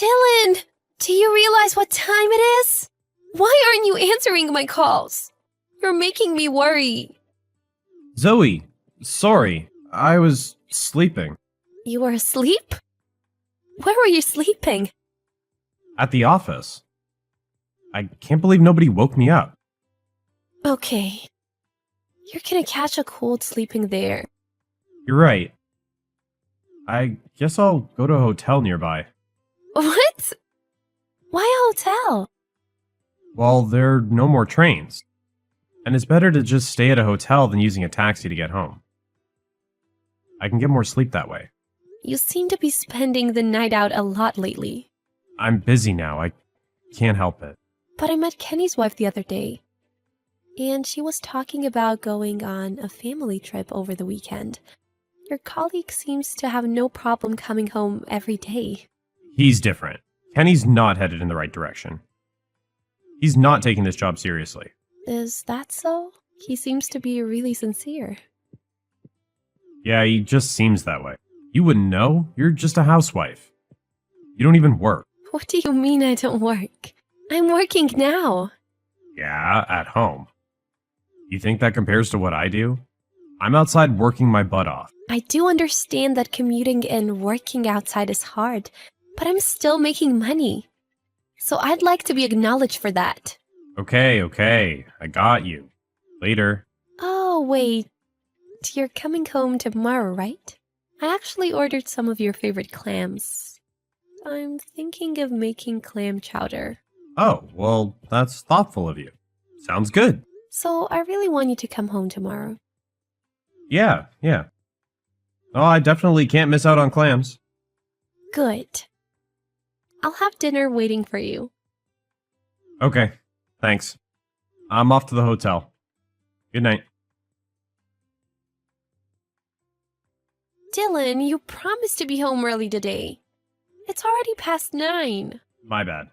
Dylan, do you realize what time it is? Why aren't you answering my calls? You're making me worry. Zoe, sorry, I was sleeping. You were asleep? Where were you sleeping? At the office. I can't believe nobody woke me up. Okay. You're gonna catch a cold sleeping there. You're right. I guess I'll go to a hotel nearby. What? Why a hotel? Well, there are no more trains. And it's better to just stay at a hotel than using a taxi to get home. I can get more sleep that way. You seem to be spending the night out a lot lately. I'm busy now. I can't help it. But I met Kenny's wife the other day, and she was talking about going on a family trip over the weekend. Your colleague seems to have no problem coming home every day. He's different. Kenny's not headed in the right direction. He's not taking this job seriously. Is that so? He seems to be really sincere. Yeah, he just seems that way. You wouldn't know. You're just a housewife. You don't even work. What do you mean I don't work? I'm working now. Yeah, at home. You think that compares to what I do? I'm outside working my butt off. I do understand that commuting and working outside is hard, but I'm still making money. So I'd like to be acknowledged for that. Okay, I got you. Later. Oh, wait. You're coming home tomorrow, right? I actually ordered some of your favorite clams. I'm thinking of making clam chowder. Oh, well, that's thoughtful of you. Sounds good. So I really want you to come home tomorrow. Yeah. Oh, I definitely can't miss out on clams. Good. I'll have dinner waiting for you. Okay, thanks. I'm off to the hotel. Good night. Dylan, you promised to be home early today. It's already past 9. My bad.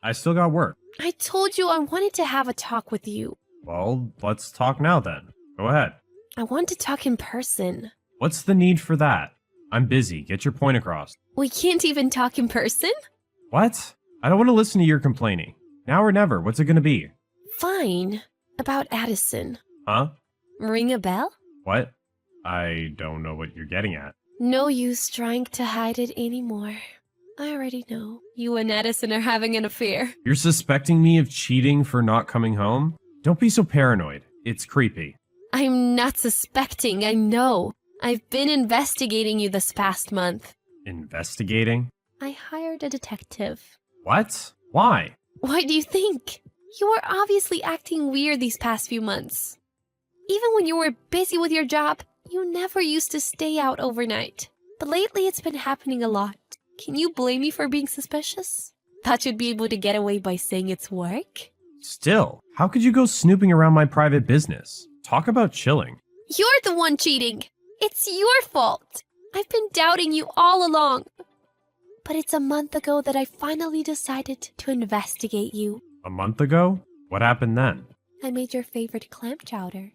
I still got work. I told you I wanted to have a talk with you. Well, let's talk now then. Go ahead. I want to talk in person. What's the need for that? I'm busy. Get your point across. We can't even talk in person? What? I don't want to listen to your complaining. Now or never. What's it gonna be? Fine. About Addison. Huh? Ring a bell? What? I don't know what you're getting at. No use trying to hide it anymore. I already know. You and Addison are having an affair. You're suspecting me of cheating for not coming home? Don't be so paranoid. It's creepy. I'm not suspecting, I know. I've been investigating you this past month. Investigating? I hired a detective. What? Why? Why do you think? You were obviously acting weird these past few months. Even when you were busy with your job, you never used to stay out overnight. But lately it's been happening a lot. Can you blame me for being suspicious? Thought you'd be able to get away by saying it's work? Still, how could you go snooping around my private business? Talk about chilling. You're the one cheating. It's your fault. I've been doubting you all along. But it's a month ago that I finally decided to investigate you. A month ago? What happened then? I made your favorite clam chowder.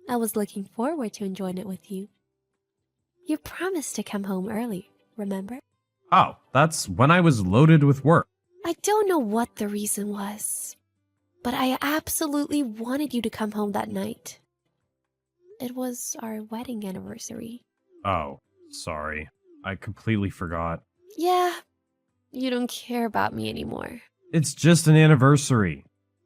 I was looking forward to enjoying it with you. You promised to come home early, remember? Oh, that's when I was loaded with work. I don't know what the reason was, but I absolutely wanted you to come home that night. It was our wedding anniversary. Oh, sorry. I completely forgot. Yeah, you don't care about me anymore. It's just an anniversary.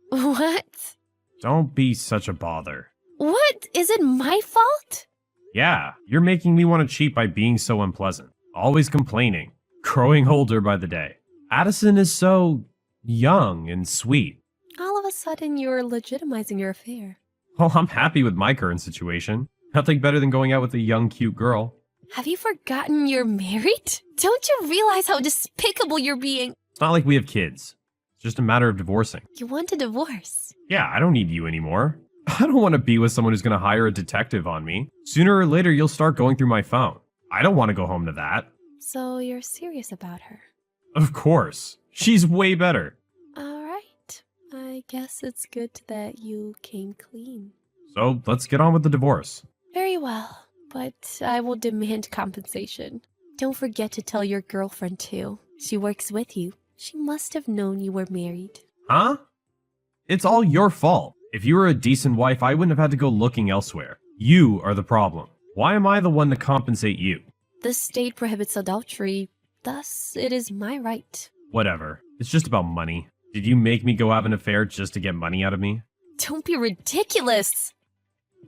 What? Don't be such a bother. What? Is it my fault? Yeah, you're making me want to cheat by being so unpleasant. Always complaining. Growing older by the day. Addison is so young and sweet. All of a sudden, you're legitimizing your affair. Well, I'm happy with my current situation. Nothing better than going out with a young, cute girl. Have you forgotten you're married? Don't you realize how despicable you're being? It's not like we have kids. It's just a matter of divorcing. You want a divorce? Yeah, I don't need you anymore. I don't want to be with someone who's going to hire a detective on me. Sooner or later, you'll start going through my phone. I don't want to go home to that. So you're serious about her? Of course. She's way better. All right. I guess it's good that you came clean. So let's get on with the divorce. Very well, but I will demand compensation. Don't forget to tell your girlfriend too. She works with you. She must have known you were married. Huh? It's all your fault. If you were a decent wife, I wouldn't have had to go looking elsewhere. You are the problem. Why am I the one to compensate you? The state prohibits adultery, thus it is my right. Whatever. It's just about money. Did you make me go have an affair just to get money out of me? Don't be ridiculous!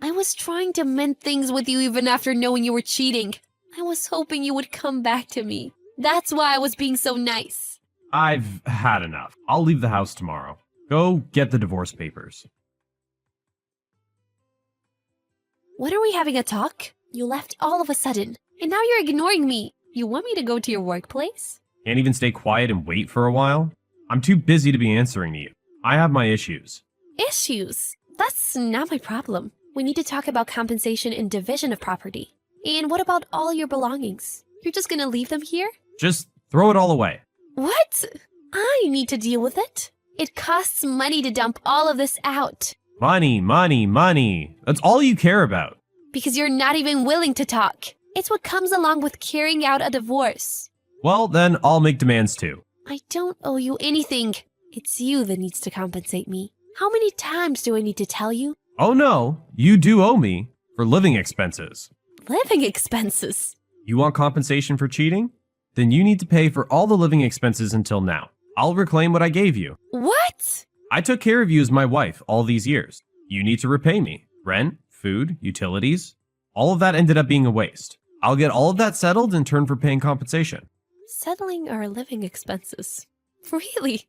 I was trying to mend things with you even after knowing you were cheating. I was hoping you would come back to me. That's why I was being so nice. I've had enough. I'll leave the house tomorrow. Go get the divorce papers. When are we having a talk? You left all of a sudden, and now you're ignoring me. You want me to go to your workplace? Can't even stay quiet and wait for a while? I'm too busy to be answering to you. I have my issues. Issues? That's not my problem. We need to talk about compensation and division of property. And what about all your belongings? You're just gonna leave them here? Just throw it all away. What? I need to deal with it. It costs money to dump all of this out. Money, money, money. That's all you care about. Because you're not even willing to talk. It's what comes along with carrying out a divorce. Well, then I'll make demands too. I don't owe you anything. It's you that needs to compensate me. How many times do I need to tell you? Oh no, you do owe me for living expenses. Living expenses? You want compensation for cheating? Then you need to pay for all the living expenses until now. I'll reclaim what I gave you. What? I took care of you as my wife all these years. You need to repay me. Rent, food, utilities. All of that ended up being a waste. I'll get all of that settled in turn for paying compensation. Settling our living expenses. Really?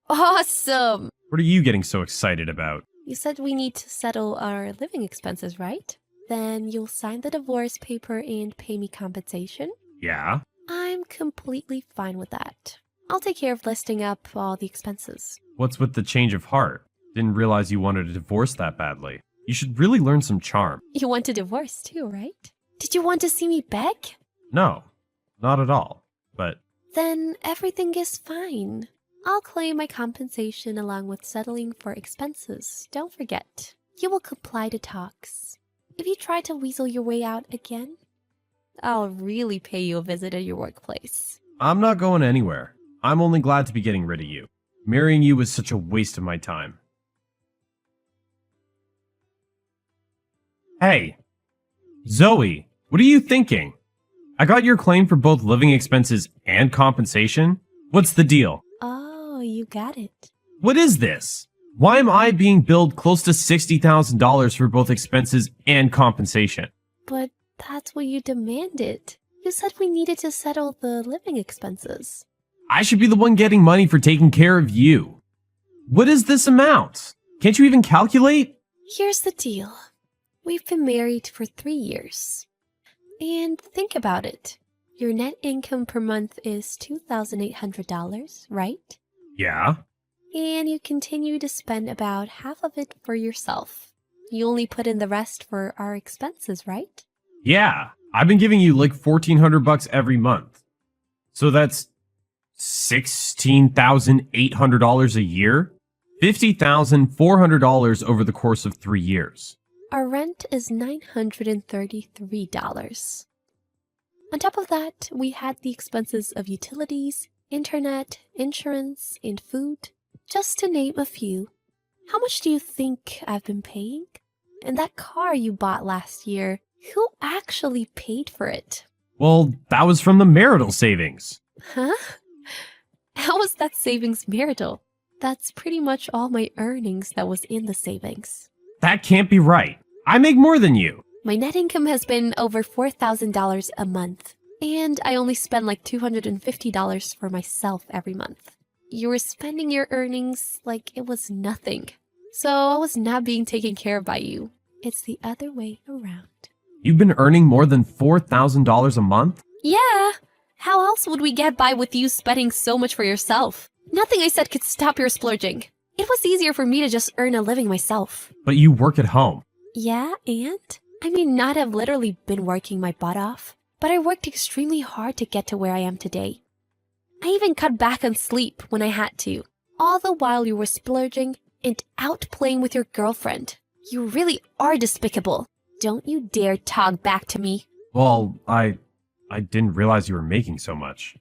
Awesome! What are you getting so excited about? You said we need to settle our living expenses, right? Then you'll sign the divorce paper and pay me compensation? Yeah? I'm completely fine with that. I'll take care of listing up all the expenses. What's with the change of heart? Didn't realize you wanted a divorce that badly. You should really learn some charm. You want a divorce too, right? Did you want to see me beg? No, not at all. But Then everything is fine. I'll claim my compensation along with settling for expenses. Don't forget, you will comply to talks. If you try to weasel your way out again, I'll really pay you a visit at your workplace. I'm not going anywhere. I'm only glad to be getting rid of you. Marrying you was such a waste of my time. Hey, Zoe, what are you thinking? I got your claim for both living expenses and compensation. What's the deal? Oh, you got it. What is this? Why am I being billed close to $60,000 for both expenses and compensation? But that's what you demanded. You said we needed to settle the living expenses. I should be the one getting money for taking care of you. What is this amount? Can't you even calculate? Here's the deal. We've been married for 3 years. And think about it. Your net income per month is $2,800, right? Yeah. And you continue to spend about half of it for yourself. You only put in the rest for our expenses, right? Yeah. I've been giving you like $1,400 every month. So that's $16,800 a year? $50,400 over the course of 3 years. Our rent is $933. On top of that, we had the expenses of utilities, internet, insurance, and food, just to name a few. How much do you think I've been paying? And that car you bought last year, who actually paid for it? Well, that was from the marital savings. Huh? How was that savings marital? That's pretty much all my earnings that was in the savings. That can't be right. I make more than you. My net income has been over $4,000 a month, and I only spend like $250 for myself every month. You were spending your earnings like it was nothing. So I was not being taken care of by you. It's the other way around. You've been earning more than $4,000 a month? Yeah! How else would we get by with you spending so much for yourself? Nothing I said could stop your splurging. It was easier for me to just earn a living myself. But you work at home. Yeah, and? I may not have literally been working my butt off, but I worked extremely hard to get to where I am today. I even cut back on sleep when I had to, all the while you were splurging and out playing with your girlfriend. You really are despicable. Don't you dare talk back to me. Well, I didn't realize you were making so much.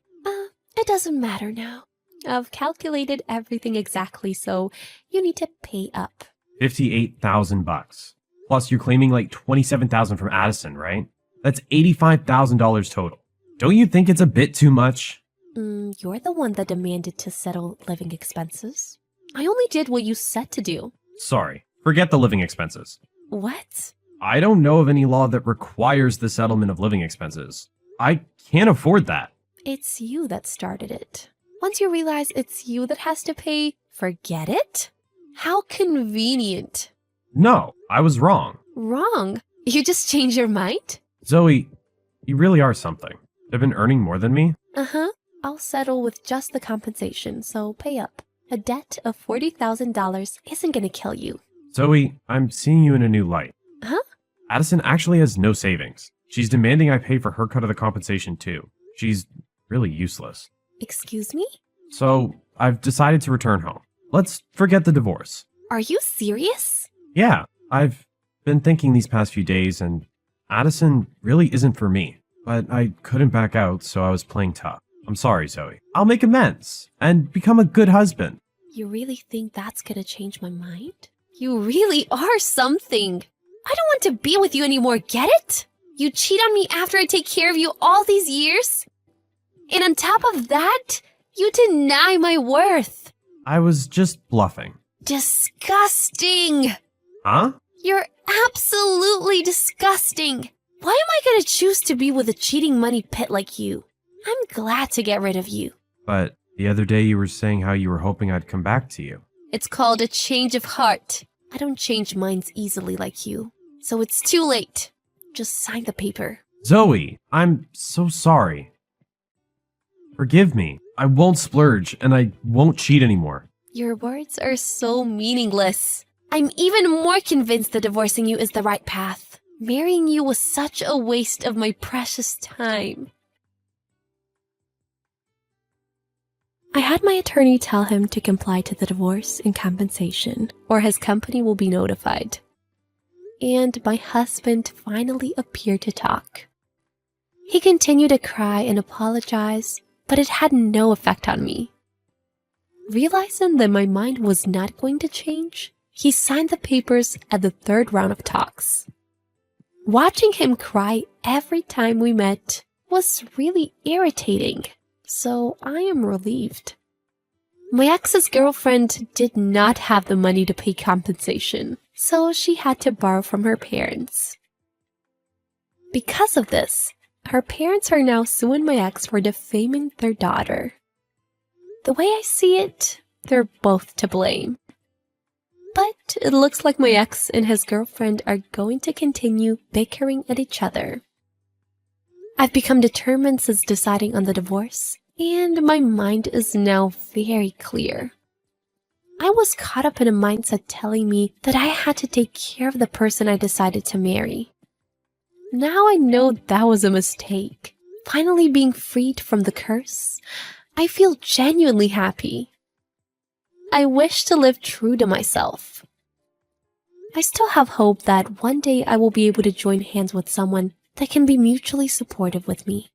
It doesn't matter now. I've calculated everything exactly, so you need to pay up. $58,000. Plus, you're claiming like $27,000 from Addison, right? That's $85,000 total. Don't you think it's a bit too much? You're the one that demanded to settle living expenses. I only did what you said to do. Sorry, forget the living expenses. What? I don't know of any law that requires the settlement of living expenses. I can't afford that. It's you that started it. Once you realize it's you that has to pay, forget it? How convenient. No, I was wrong. Wrong? You just changed your mind? Zoe, you really are something. You've been earning more than me? Uh-huh. I'll settle with just the compensation, so pay up. A debt of $40,000 isn't gonna kill you. Zoe, I'm seeing you in a new light. Huh? Addison actually has no savings. She's demanding I pay for her cut of the compensation too. She's really useless. Excuse me? So, I've decided to return home. Let's forget the divorce. Are you serious? Yeah, I've been thinking these past few days, and Addison really isn't for me. But I couldn't back out, so I was playing tough. I'm sorry, Zoe. I'll make amends and become a good husband. You really think that's gonna change my mind? You really are something. I don't want to be with you anymore, get it? You cheat on me after I take care of you all these years? And on top of that, you deny my worth. I was just bluffing. Disgusting. Huh? You're absolutely disgusting. Why am I gonna choose to be with a cheating money pit like you? I'm glad to get rid of you. But the other day you were saying how you were hoping I'd come back to you. It's called a change of heart. I don't change minds easily like you. So it's too late. Just sign the paper. Zoe, I'm so sorry. Forgive me. I won't splurge and I won't cheat anymore. Your words are so meaningless. I'm even more convinced that divorcing you is the right path. Marrying you was such a waste of my precious time. I had my attorney tell him to comply to the divorce and compensation, or his company will be notified. And my husband finally appeared to talk. He continued to cry and apologize, but it had no effect on me. Realizing that my mind was not going to change, he signed the papers at the third round of talks. Watching him cry every time we met was really irritating. So I am relieved. My ex's girlfriend did not have the money to pay compensation, so she had to borrow from her parents. Because of this, her parents are now suing my ex for defaming their daughter. The way I see it, they're both to blame. But it looks like my ex and his girlfriend are going to continue bickering at each other. I've become determined since deciding on the divorce, and my mind is now very clear. I was caught up in a mindset telling me that I had to take care of the person I decided to marry. Now I know that was a mistake. Finally being freed from the curse, I feel genuinely happy. I wish to live true to myself. I still have hope that one day I will be able to join hands with someone that can be mutually supportive with me.